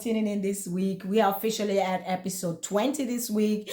tuning in this week. We are officially at episode 20 this week.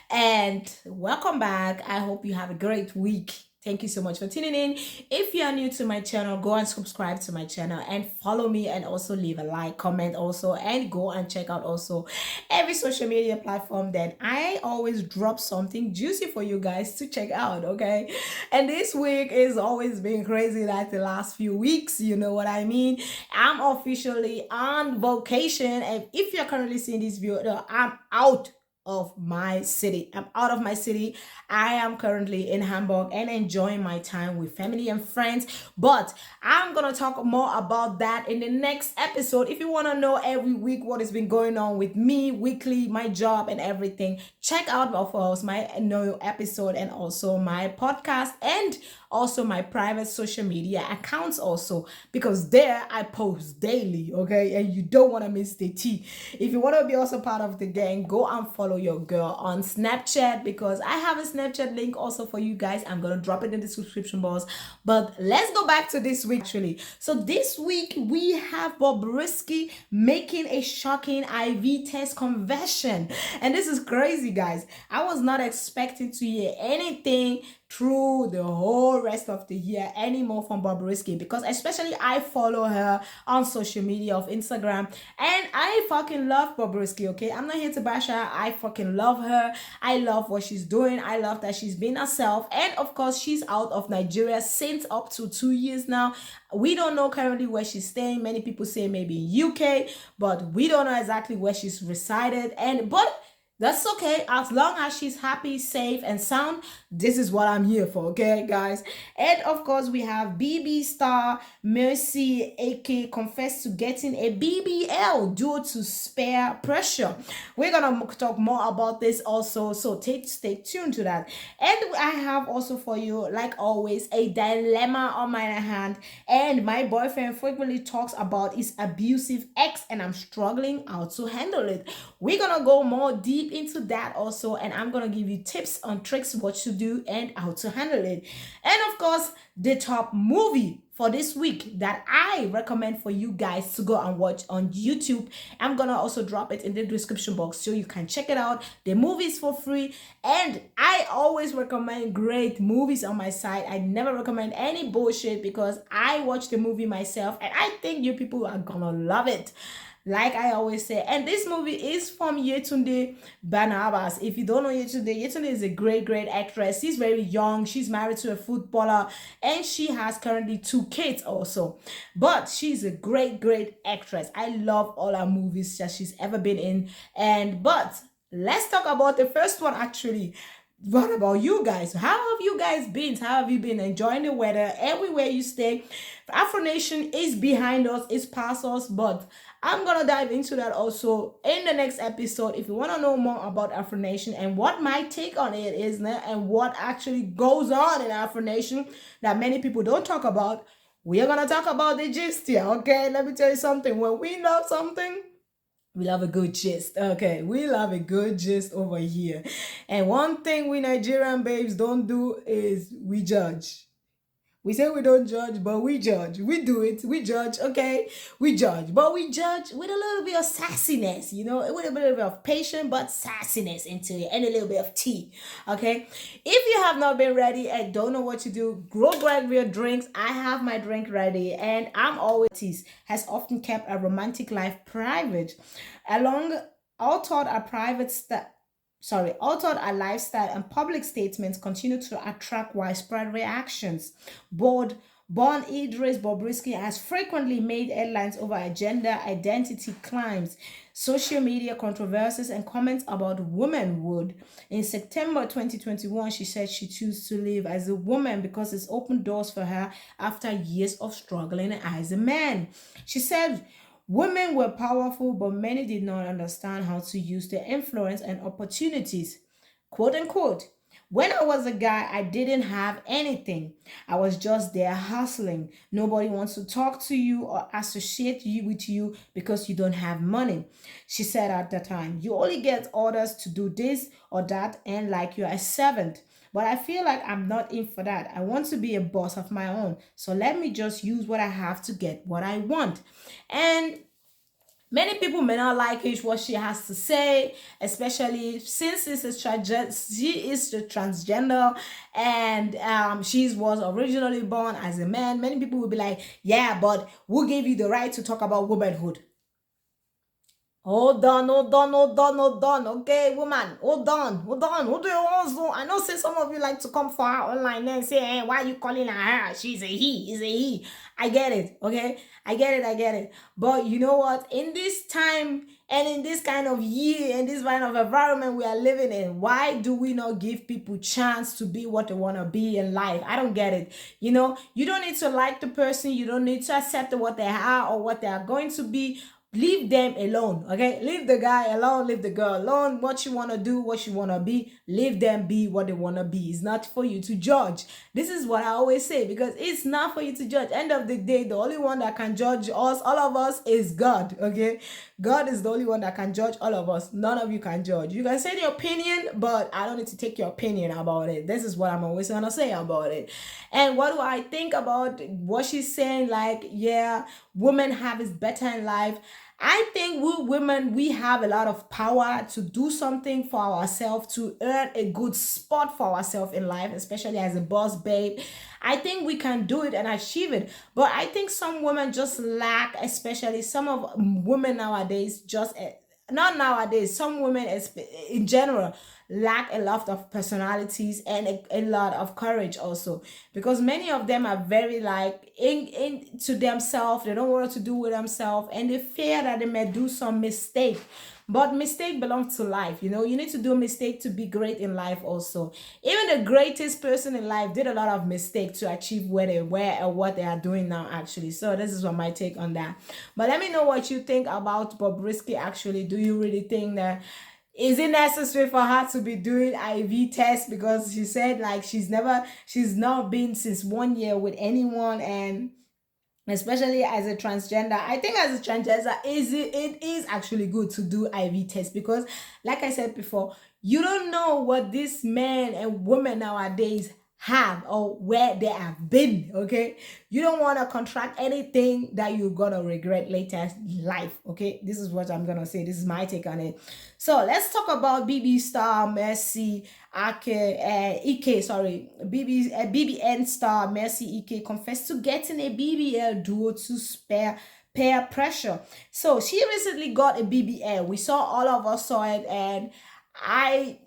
And welcome back. I hope you have a great week. Thank you so much for tuning in. If you are new to my channel, go and subscribe to my channel and follow me, and also leave a like, comment also, and go and check out also every social media platform. Then I always drop something juicy for you guys to check out, okay? And this week is always been crazy like the last few weeks, you know what I mean? I'm officially on vacation, and if you're currently seeing this video, I'm out of my city. I'm out of my city. I am currently in Hamburg and enjoying my time with family and friends. But I'm gonna talk more about that in the next episode. If you want to know every week what has been going on with me weekly, my job and everything, check out of course my new episode and also my podcast and also my private social media accounts also, because there I post daily, okay? And you don't want to miss the tea. If you want to be also part of the gang, go and follow your girl on Snapchat, because I have a Snapchat link also for you guys. I'm gonna drop it in the description box. But let's go back to this week actually. So this week we have Bobristy making a shocking IV test confession, and this is crazy, guys. I was not expecting to hear anything through the whole rest of the year anymore from Bobristy, because especially I follow her on social media of Instagram, and I fucking love Bobristy, okay? I'm not here to bash her. I fucking love her. I love what she's doing. I love that she's been herself, and of course she's out of Nigeria since up to 2 years now. We don't know currently where she's staying. Many people say maybe in UK, but we don't know exactly where she's resided. But that's okay, as long as she's happy, safe, and sound. This is what I'm here for, okay, guys? And of course, we have BBN Star Mercy Eke confessed to getting a BBL due to spare pressure. We're gonna talk more about this also, so stay tuned to that. And I have also for you, like always, a dilemma on my hand. And my boyfriend frequently talks about his abusive ex, and I'm struggling how to handle it. We're gonna go more deep into that also, and I'm gonna give you tips on tricks what to do and how to handle it. And of course, the top movie for this week that I recommend for you guys to go and watch on YouTube, I'm gonna also drop it in the description box so you can check it out. The movie is for free, and I always recommend great movies on my site. I never recommend any bullshit, because I watch the movie myself and I think you people are gonna love it, like I always say. And this movie is from Yetunde Barnabas. If you don't know Yetunde is a great actress. She's very young. She's married to a footballer, and she has currently 2 kids also. But she's a great actress. I love all her movies that she's ever been in. But let's talk about the first one actually. What about you guys? How have you guys been? How have you been enjoying the weather everywhere you stay? Afro Nation is behind us, it's past us, but I'm gonna dive into that also in the next episode. If you want to know more about Afro Nation and what my take on it is, and what actually goes on in Afro Nation that many people don't talk about, we are gonna talk about the gist here, okay? Let me tell you something. When we love something, we love a good gist. Okay, we love a good gist over here. And one thing we Nigerian babes don't do is we judge. We say we don't judge, but we judge. We do it. We judge, okay? We judge. But we judge with a little bit of sassiness, you know, with a little bit of patience, but sassiness into it, and a little bit of tea, okay? If you have not been ready and don't know what to do, grab your drinks. I have my drink ready, and I'm always has often kept a romantic life private. Although our lifestyle and public statements continue to attract widespread reactions. Born Idris Bobristy has frequently made headlines over gender identity claims, social media controversies, and comments about womanhood. In September 2021, she said she chose to live as a woman because it's opened doors for her after years of struggling as a man. She said, women were powerful, but many did not understand how to use their influence and opportunities. Quote unquote. When I was a guy, I didn't have anything. I was just there hustling. Nobody wants to talk to you or associate you with you because you don't have money. She said at the time, you only get orders to do this or that, and like you're a servant. But I feel like I'm not in for that. I want to be a boss of my own. So let me just use what I have to get what I want. And Many people may not like it, what she has to say, especially since she is the transgender, and she was originally born as a man. Many people will be like, yeah, but who gave you the right to talk about womanhood? Hold on, hold on, hold on, hold on. Okay, woman, hold on, hold on. Who do you also? I know, say some of you like to come for her online and say, hey, why are you calling her her? She's a he, is a he. I get it, okay? I get it, I get it. But you know what? In this time and in this kind of year, in this kind of environment we are living in, why do we not give people chance to be what they want to be in life? I don't get it. You know, you don't need to like the person, you don't need to accept what they are or what they are going to be. Leave them alone, okay? Leave the guy alone, leave the girl alone. What you want to do, what you want to be, leave them be what they want to be. It's not for you to judge. This is what I always say, because it's not for you to judge. End of the day, the only one that can judge us, all of us, is God, okay? God is the only one that can judge all of us. None of you can judge. You can say the opinion, but I don't need to take your opinion about it. This is what I'm always going to say about it. And what do I think about what she's saying? Like, yeah, women have it better in life. I think we women, we have a lot of power to do something for ourselves, to earn a good spot for ourselves in life, especially as a boss babe. I think we can do it and achieve it. But I think some women just lack, especially some of women nowadays, just not nowadays, some women in general lack a lot of personalities and a lot of courage also, because many of them are very like in to themselves. They don't want what to do with themselves, and they fear that they may do some mistake. But mistake belongs to life. You know, you need to do a mistake to be great in life also. Even the greatest person in life did a lot of mistakes to achieve where they were and what they are doing now, actually. So this is what my take on that. But let me know what you think about Bobristy. Actually, do you really think that is it necessary for her to be doing IV tests? Because she said like she's not been since 1 year with anyone, and especially as a transgender, I think as a transgender, it is actually good to do IV tests, because like I said before, you don't know what these men and women nowadays have or where they have been. Okay, you don't want to contract anything that you're gonna regret later in life. Okay, this is what I'm gonna say. This is my take on it. So let's talk about BB Star Mercy Eke, sorry, BBN Star Mercy Eke confessed to getting a BBL duo to spare peer pressure. So she recently got a BBL. We saw, all of us saw it, and I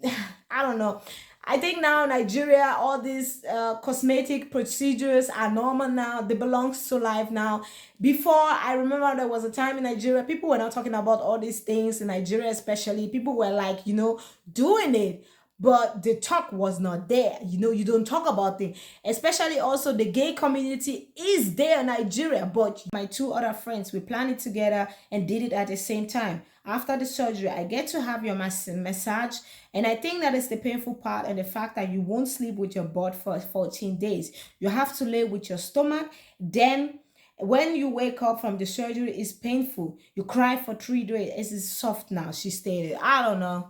I don't know. I think now Nigeria, all these cosmetic procedures are normal now. They belongs to life now. Before, I remember there was a time in Nigeria, people were not talking about all these things in Nigeria, especially. People were like, you know, doing it, but the talk was not there. You know, you don't talk about it. Especially also the gay community is there in Nigeria, but my two other friends, we planned it together and did it at the same time. After the surgery, I get to have your massage, and I think that is the painful part, and the fact that you won't sleep with your butt for 14 days. You have to lay with your stomach. Then when you wake up from the surgery, it's painful. You cry for 3 days. It's soft now, she stated. I don't know.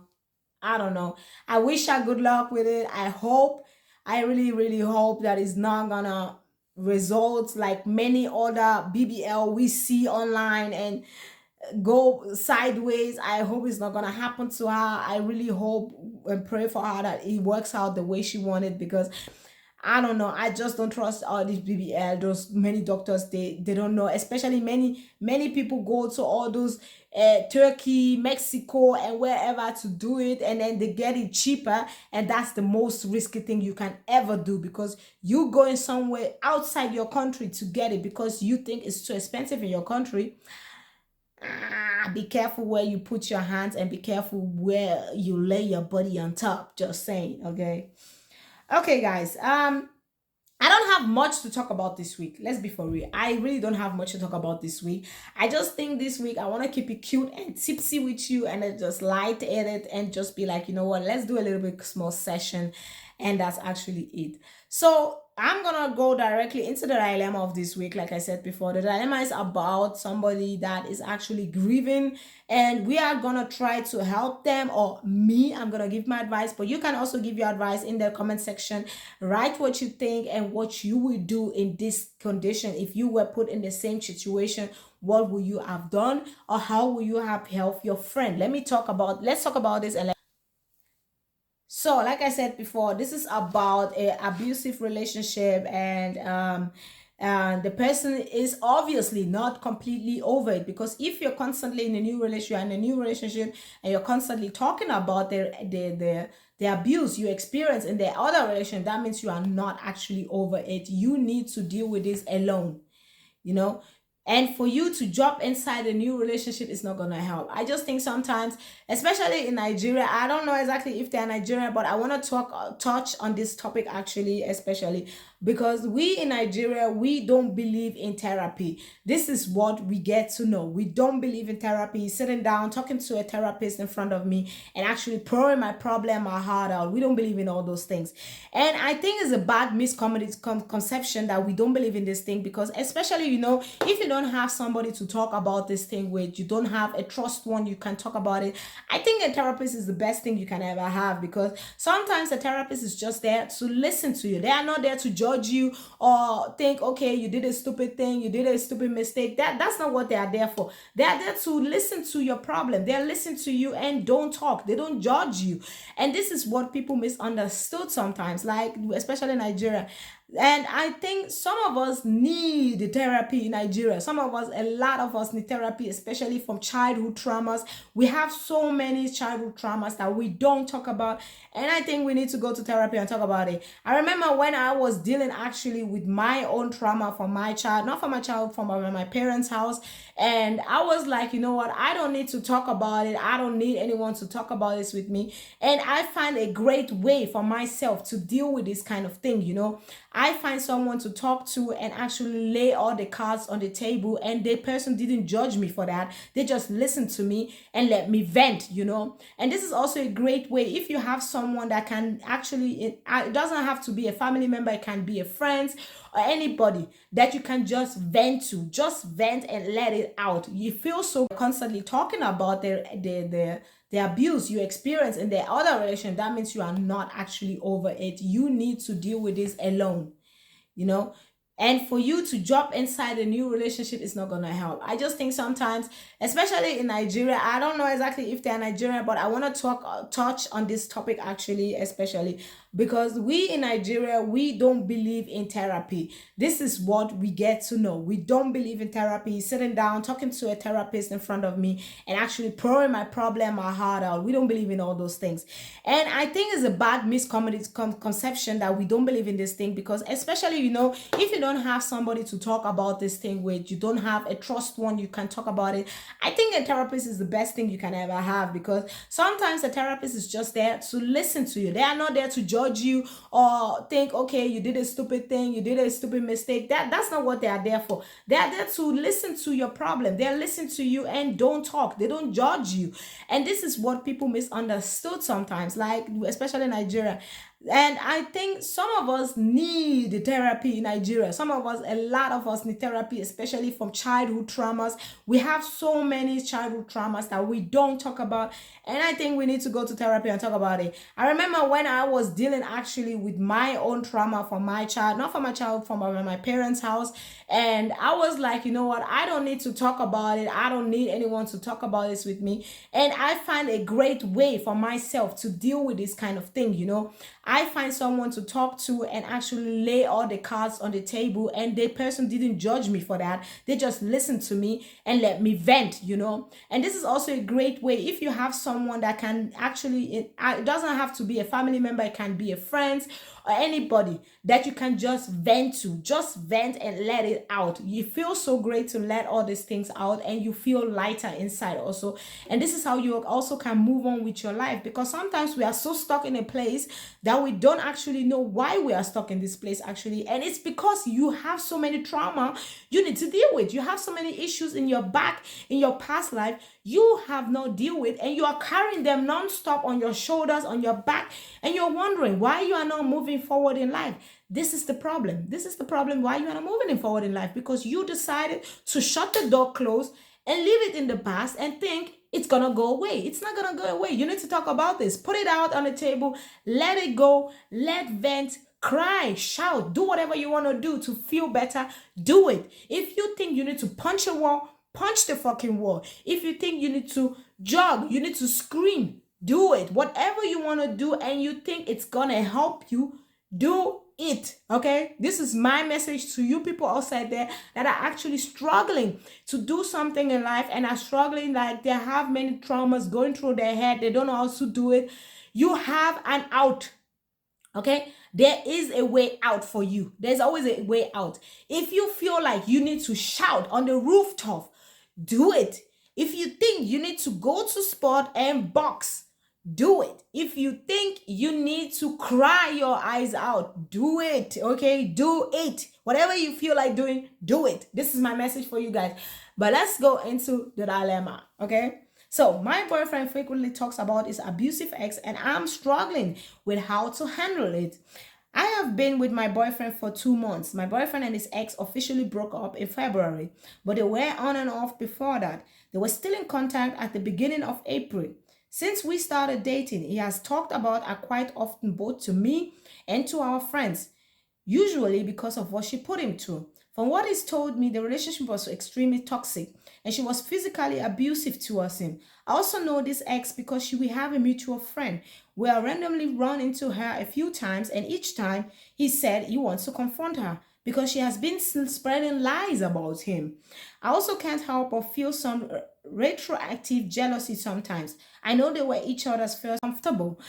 I don't know. I wish her good luck with it. I really, really hope that it's not gonna result like many other BBL we see online and go sideways. I hope it's not gonna happen to her. I really hope and pray for her that it works out the way she wanted, because I don't know. I just don't trust all these BBL. Those many doctors, they don't know. Especially many people go to all those Turkey, Mexico, and wherever to do it, and then they get it cheaper, and that's the most risky thing you can ever do, because you going somewhere outside your country to get it because you think it's too expensive in your country. Be careful where you put your hands, and be careful where you lay your body on top. Just saying, okay. Okay, guys. I don't have much to talk about this week. Let's be for real. I really don't have much to talk about this week. I just think this week I want to keep it cute and tipsy with you, and then just light edit and just be like, you know what, let's do a little bit small session, and that's actually it. So I'm gonna go directly into the dilemma of this week. Like I said before, the dilemma is about somebody that is actually grieving, and we are gonna try to help them, or me, I'm gonna give my advice, but you can also give your advice in the comment section. Write what you think and what you would do in this condition. If you were put in the same situation, what would you have done, or how will you have helped your friend? Let's talk about this. And so, like I said before, this is about a abusive relationship, and the person is obviously not completely over it, because if you're constantly in a new relationship and you're constantly talking about the abuse you experience in the other relationship, that means you are not actually over it. You need to deal with this alone, you know. And for you to jump inside a new relationship is not gonna help. I just think sometimes, especially in Nigeria, I don't know exactly if they're Nigerian, but I want to touch on this topic actually, especially because we in Nigeria, we don't believe in therapy. This is what we get to know. We don't believe in therapy, sitting down, talking to a therapist in front of me and actually pouring my problem, my heart out. We don't believe in all those things. And I think it's a bad misconception that we don't believe in this thing, because especially, if you don't have somebody to talk about this thing with, you don't have a trust one you can talk about it, I think a therapist is the best thing you can ever have, because sometimes a therapist is just there to listen to you. They are not there to judge you or think, okay, you did a stupid thing, you did a stupid mistake. That's not what they are there for. They are there to listen to your problem. They listen to you and don't talk. They don't judge you. And this is what people misunderstood sometimes, like especially in Nigeria. And I think some of us need therapy in Nigeria. A lot of us need therapy, especially from childhood traumas. We have so many childhood traumas that we don't talk about. And I think we need to go to therapy and talk about it. I remember when I was dealing actually with my own trauma from my child, not from my child, from my parents' house. And I was like, you know what? I don't need to talk about it. I don't need anyone to talk about this with me. And I find a great way for myself to deal with this kind of thing, I find someone to talk to and actually lay all the cards on the table, and the person didn't judge me for that. They just listened to me and let me vent, And this is also a great way if you have someone that can actually, it doesn't have to be a family member, it can be a friend or anybody that you can just vent and let it out. You feel so constantly talking about the abuse you experience in the other relation, that means you are not actually over it. You need to deal with this alone, you know. And for you to jump inside a new relationship is not gonna help. I just think sometimes, especially in Nigeria, I don't know exactly if they're Nigerian, but I want to touch on this topic actually, especially because we in Nigeria, we don't believe in therapy. This is what we get to know. We don't believe in therapy, sitting down, talking to a therapist in front of me and actually pouring my problem, my heart out. We don't believe in all those things. And I think it's a bad misconception that we don't believe in this thing, because especially, if you don't have somebody to talk about this thing with, you don't have a trust one you can talk about it, I think a therapist is the best thing you can ever have, because sometimes a therapist is just there to listen to you. They are not there to judge you or think, okay, you did a stupid thing, you did a stupid mistake. That's not what they are there for. They are there to listen to your problem. They listen to you and don't talk. They don't judge you. And this is what people misunderstood sometimes, like especially in Nigeria. And I think some of us need therapy in Nigeria. A lot of us need therapy, especially from childhood traumas. We have so many childhood traumas that we don't talk about. And I think we need to go to therapy and talk about it. I remember when I was dealing actually with my own trauma from my child, not from my child, from my parents' house. And I was like, you know what? I don't need to talk about it. I don't need anyone to talk about this with me. And I find a great way for myself to deal with this kind of thing, I find someone to talk to and actually lay all the cards on the table, and the person didn't judge me for that. They just listened to me and let me vent, And this is also a great way if you have someone that can actually, it doesn't have to be a family member, it can be a friend or anybody that you can just vent and let it out. You feel so great to let all these things out, and you feel lighter inside also. And this is how you also can move on with your life, because sometimes we are so stuck in a place that we don't actually know why we are stuck in this place actually. And it's because you have so many trauma you need to deal with. You have so many issues in your back, in your past life, you have not deal with, and you are carrying them non-stop on your shoulders, on your back, and you're wondering why you are not moving forward in life. This is the problem. This is the problem why you are not moving forward in life, because you decided to shut the door closed and leave it in the past and think it's gonna go away. It's not gonna go away. You need to talk about this. Put it out on the table. Let it go. Let vent. Cry, shout, do whatever you want to do to feel better. Do it. If you think you need to punch a wall, punch the fucking wall. If you think you need to jog, you need to scream, do it. Whatever you want to do and you think it's gonna help you, do it. Okay, this is my message to you people outside there that are actually struggling to do something in life and are struggling, like they have many traumas going through their head, they don't know how to do it. You have an out. Okay, there is a way out for you. There's always a way out. If you feel like you need to shout on the rooftop, do it. If you think you need to go to sport and box, do it. If you think you need to cry your eyes out, do it. Okay, do it. Whatever you feel like doing, do it. This is my message for you guys. But let's go into the dilemma. Okay, so my boyfriend frequently talks about his abusive ex, and I'm struggling with how to handle it. I have been with my boyfriend for 2 months. My boyfriend and his ex officially broke up in February, but they were on and off before that. They were still in contact at the beginning of April. Since we started dating, he has talked about her quite often, both to me and to our friends, usually because of what she put him through. From what he's told me, the relationship was extremely toxic and she was physically abusive towards him. I also know this ex because we have a mutual friend. We have randomly run into her a few times, and each time he said he wants to confront her because she has been spreading lies about him. I also can't help but feel some retroactive jealousy sometimes. I know they were each other's first comfortable.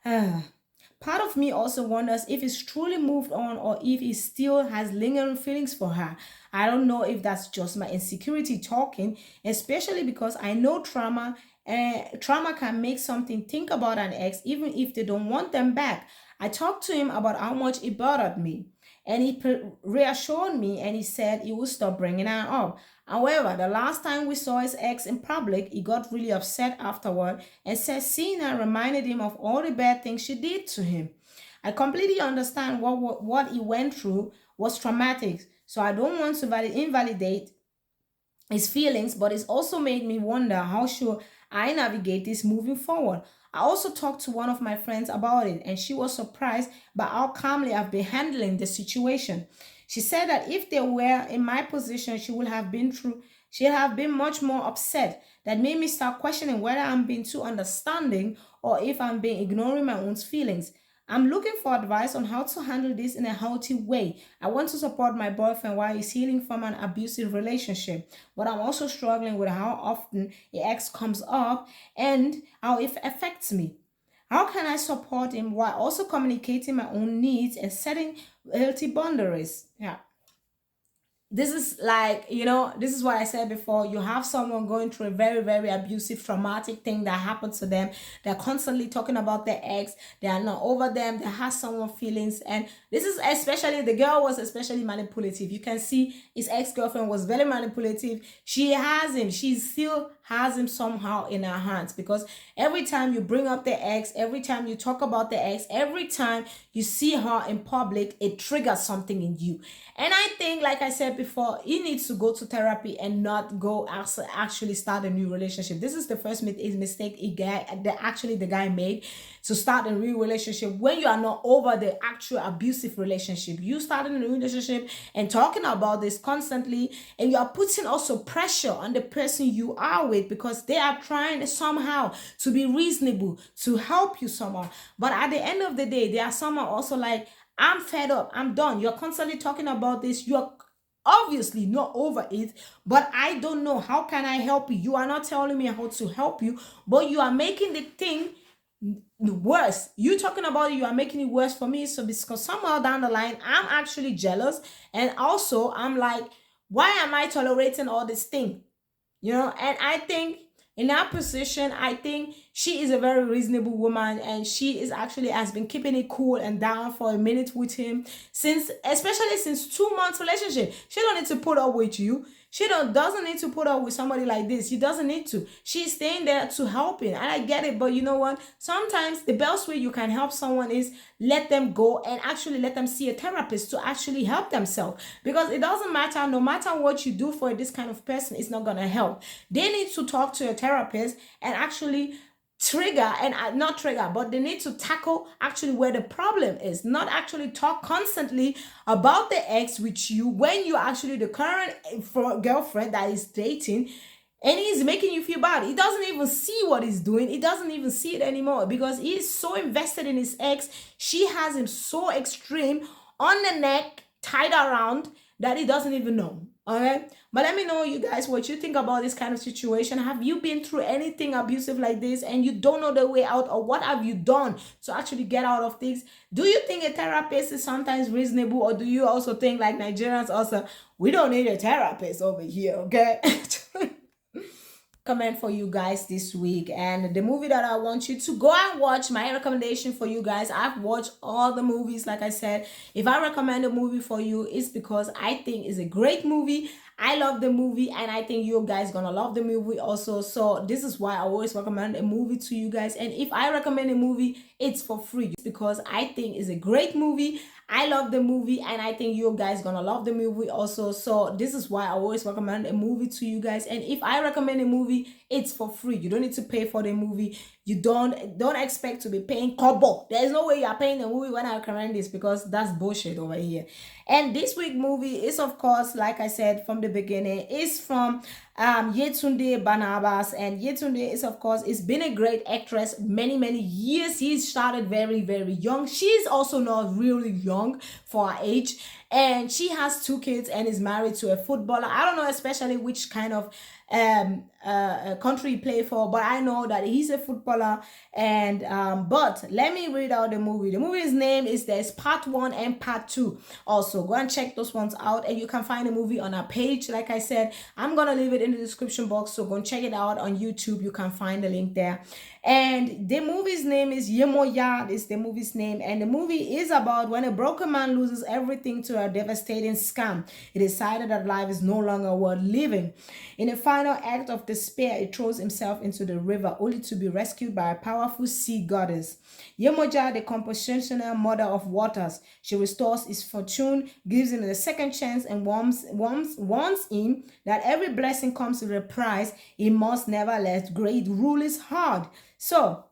Part of me also wonders if he's truly moved on or if he still has lingering feelings for her. I don't know if that's just my insecurity talking, especially because I know trauma can make something think about an ex even if they don't want them back. I talked to him about how much it bothered me, and he reassured me and he said he would stop bringing her up. However, the last time we saw his ex in public, he got really upset afterward and said seeing her reminded him of all the bad things she did to him. I completely understand what he went through was traumatic, so I don't want to invalidate his feelings, but it's also made me wonder how should I navigate this moving forward. I also talked to one of my friends about it, and she was surprised by how calmly I've been handling the situation. She said that if they were in my position, she'd have been much more upset. That made me start questioning whether I'm being too understanding or if I'm being ignoring my own feelings. I'm looking for advice on how to handle this in a healthy way. I want to support my boyfriend while he's healing from an abusive relationship, but I'm also struggling with how often the ex comes up and how it affects me. How can I support him while also communicating my own needs and setting healthy boundaries? Yeah, this is like, this is what I said before. You have someone going through a very, very abusive, traumatic thing that happened to them. They're constantly talking about their ex. They are not over them. They have someone feelings. And this is especially, the girl was especially manipulative. You can see his ex-girlfriend was very manipulative. She has him. She still has him somehow in her hands, because every time you bring up the ex, every time you talk about the ex, every time you see her in public, it triggers something in you. And I think, like I said before, he needs to go to therapy and not go actually start a new relationship. This is the first mistake the guy made, to start a new relationship when you are not over the actual abusive relationship. You started a new relationship and talking about this constantly, and you are putting also pressure on the person you are with, because they are trying somehow to be reasonable, to help you somehow. But at the end of the day, they are somehow also like, I'm fed up, I'm done. You're constantly talking about this. You're obviously not over it, but I don't know. How can I help you? You are not telling me how to help you, but you are making the thing worse. You talking about it, you are making it worse for me. So because somehow down the line, I'm actually jealous. And also I'm like, why am I tolerating all this thing? And I think in that position, I think she is a very reasonable woman, and she is actually has been keeping it cool and down for a minute with him, especially since 2 months relationship. She don't need to put up with you. She doesn't need to put up with somebody like this. She doesn't need to. She's staying there to help him. And I get it, but you know what? Sometimes the best way you can help someone is let them go and actually let them see a therapist to actually help themselves. Because it doesn't matter, no matter what you do for this kind of person, it's not going to help. They need to talk to a therapist and actually trigger, and not trigger, but they need to tackle actually where the problem is, not actually talk constantly about the ex with you when you're actually the current girlfriend that is dating, and he's making you feel bad. He doesn't even see what he's doing. He doesn't even see it anymore because he is so invested in his ex. She has him so extreme on the neck, tied around, that he doesn't even know. Okay, but let me know, you guys, what you think about this kind of situation. Have you been through anything abusive like this and you don't know the way out, or what have you done to actually get out of things? Do you think a therapist is sometimes reasonable, or do you also think like Nigerians also, we don't need a therapist over here? Okay. Comment for you guys this week, and the movie that I want you to go and watch, my recommendation for you guys, I've watched all the movies. Like I said, if I recommend a movie for you, it's because I think it's a great movie. I love the movie, and I think you guys gonna love the movie also. So this is why I always recommend a movie to you guys. And if I recommend a movie, it's for free. It's because I think it's a great movie. I love the movie, and I think you guys gonna love the movie also. So this is why I always recommend a movie to you guys. And if I recommend a movie, it's for free. You don't need to pay for the movie. You don't expect to be paying kobo. There's no way you're paying the movie when I recommend this, because that's bullshit over here. And this week movie is, of course, like I said from the beginning, is from Yetunde Barnabas. And Yetunde is, of course, it's been a great actress many years. He started very young. She's also not really young for her age, and she has 2 kids and is married to a footballer. I don't know especially which kind of country he play for, but I know that he's a footballer. And but let me read out the movie. The movie's name is, there's part 1 and part 2. Also go and check those ones out, and you can find the movie on our page. Like I said, I'm gonna leave it in the description box, so go and check it out on YouTube. You can find the link there. And the movie's name is YEMOJA, is the movie's name. And the movie is about when a broken man loses everything to a devastating scam. He decided that life is no longer worth living. In a final act of despair, he throws himself into the river, only to be rescued by a powerful sea goddess. YEMOJA, the compositional mother of waters. She restores his fortune, gives him a second chance, and warns him that every blessing comes with a price. He must never let great rule his heart. So,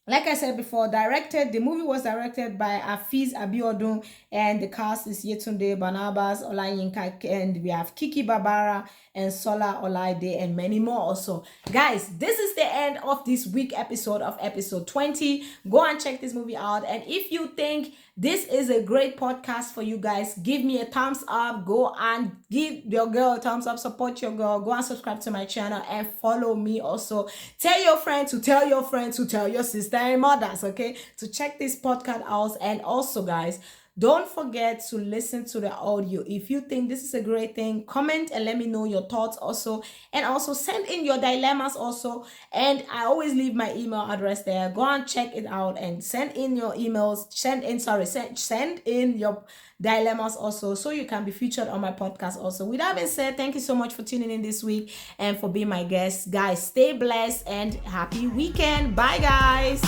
like I said before, the movie was directed by Afiz Abiodun, and the cast is Yetunde Barnabas, Olayinka, and we have Kiki Babara and Sola Olaide, and many more also. Guys, this is the end of this week episode of episode 20. Go and check this movie out, and if you think this is a great podcast for you guys, give me a thumbs up. Go and give your girl a thumbs up. Support your girl. Go and subscribe to my channel and follow me also. Tell your friends to tell your friends to tell your sister and mothers, okay, to check this podcast out. And also, guys, don't forget to listen to the audio. If you think this is a great thing, comment and let me know your thoughts also. And also send in your dilemmas also. And I always leave my email address there. Go and check it out and send in your emails. Send in your dilemmas also, so you can be featured on my podcast also. With that being said, thank you so much for tuning in this week and for being my guest. Guys, stay blessed and happy weekend. Bye, guys.